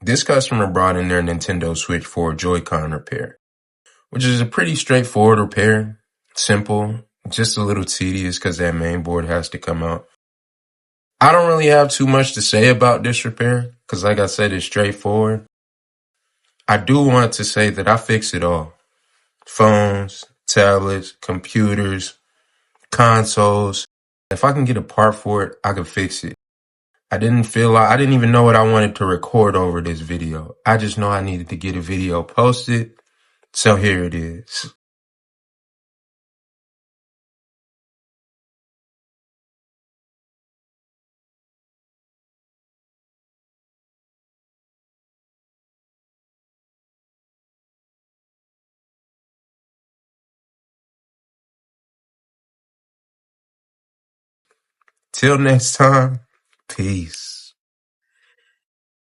This customer brought in their Nintendo Switch for a JoyCon repair, which is a pretty straightforward repair. Simple, just a little tedious because that main board has to come out. I don't really have too much to say about this repair because, like I said, it's straightforward. I do want to say that I fix it all. Phones, tablets, computers, consoles. If I can get a part for it, I can fix it. I didn't even know what I wanted to record over this video. I just know I needed to get a video posted. So here it is. Till next time, peace.